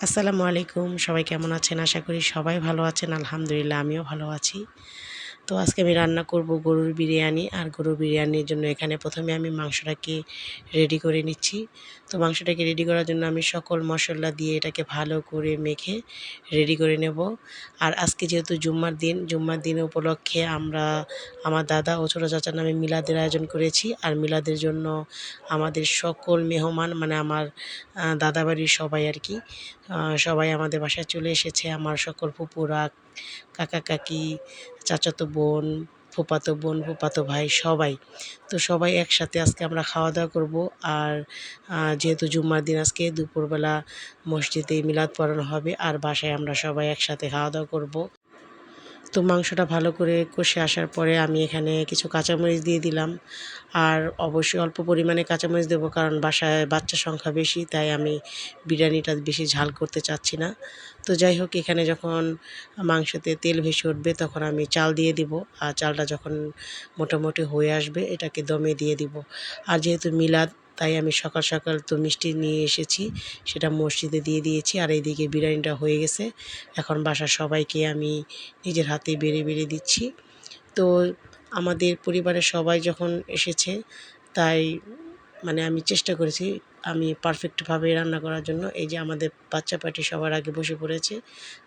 আসসালামু আলাইকুম। সবাই কেমন আছেন? আশা করি সবাই ভালো আছেন। আলহামদুলিল্লাহ আমিও ভালো আছি। তো আজকে আমি রান্না করব গরুর বিরিয়ানি। আর গরুর বিরিয়ানির জন্য এখানে ১ম এ আমি মাংসটাকে রেডি করে নিচ্ছি। তো মাংসটাকে রেডি করার জন্য আমি সকল মসল্লা দিয়ে এটাকে ভালো করে মেখে রেডি করে নেব। আর আজকে যেহেতু জুম্মার দিন উপলক্ষে আমরা আমার দাদা ও ছোট চাচার নামে মিলাদের আয়োজন করেছি। আর মিলাদের জন্য আমাদের সকল মেহমান মানে আমার দাদাবাড়ির সবাই আরকি। সবাই আমাদের বাসায় চলে এসেছে। আমার সকল ফুপুরা, কাকা-কাকি, চাচাতো বোন, ফুফাতো বোন, ফুফাতো ভাই সবাই। তো সবাই একসাথে আজকে আমরা খাওয়া-দাওয়া করব। আর যেহেতু জুম্মার দিন আজকে দুপুরবেলা মসজিদে মিলাদ পড়ানো হবে আর বাসায় আমরা সবাই একসাথে খাওয়া-দাওয়া করব। তো মাংসটা ভালো করে কষে আসার পরে আমি এখানে কিছু কাঁচামরিচ দিয়ে দিলাম। আর অবশ্যই অল্প পরিমাণে কাঁচামরিচ দেবো, কারণ বাসায় বাচ্চার সংখ্যা বেশি, তাই আমি বিরিয়ানিটা বেশি ঝাল করতে চাচ্ছি না। তো যাই হোক, এখানে যখন মাংসতে তেল ভেসে উঠবে তখন আমি চাল দিয়ে দিব। আর চালটা যখন মোটামুটি হয়ে আসবে এটাকে দমে দিয়ে দিব। আর যেহেতু মিলাদ, তাই আমি সকাল সকাল তো মিষ্টি নিয়ে এসেছি, সেটা মসজিদে দিয়ে দিয়েছি। আর এইদিকে বিরিয়ানিটা হয়ে গেছে। এখন বাসার সবাইকে আমি নিজের হাতে বেড়ে দিচ্ছি। তো আমাদের পরিবারের সবাই যখন এসেছে, তাই মানে আমি চেষ্টা করেছি আমি পারফেক্টভাবে রান্না করার জন্য। এই যে আমাদের বাচ্চা পার্টি সবার আগে বসে পড়েছে,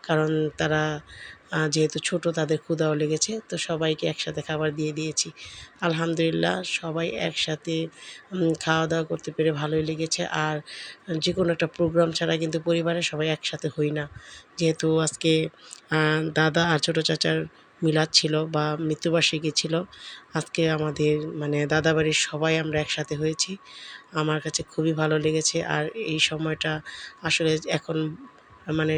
কারণ তারা যেহেতু ছোট, তাদের ক্ষুধাও লেগেছে। তো সবাইকে একসাথে খাবার দিয়ে দিয়েছি। আলহামদুলিল্লাহ সবাই একসাথে খাওয়া-দাওয়া করতে পেরে ভালোই লেগেছে। আর যেকোনো একটা প্রোগ্রাম ছাড়া কিন্তু পরিবারের সবাই একসাথে হই না। যেহেতু আজকে দাদা আর ছোট চাচার মিলাদ ছিল বা মৃত্যুবার্ষিকী ছিল। আজকে আমাদের মানে দাদাবাড়ির সবাই আমরা একসাথে হয়েছি। আমার কাছে খুবই ভালো লেগেছে। আর এই সময়টা আসলে এখন মানে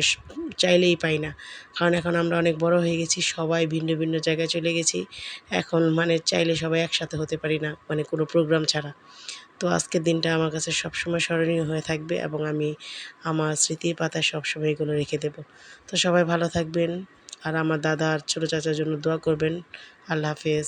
চাইলেই পাই না। কারণ এখন আমরা অনেক বড় হয়ে গেছি। সবাই ভিন্ন জায়গায় চলে গেছি। এখন মানে চাইলে সবাই একসাথে হতে পারি না, মানে কোনো প্রোগ্রাম ছাড়া। তো আজকের দিনটা আমার কাছে সবসময় স্মরণীয় হয়ে থাকবে এবং আমি আমার স্মৃতির পাতায় সবসময় এগুলো রেখে দেব। তো সবাই ভালো থাকবেন। আর আমার দাদা আর ছোট চাচার জন্য দোয়া করবেন। আল্লাহ হাফেজ।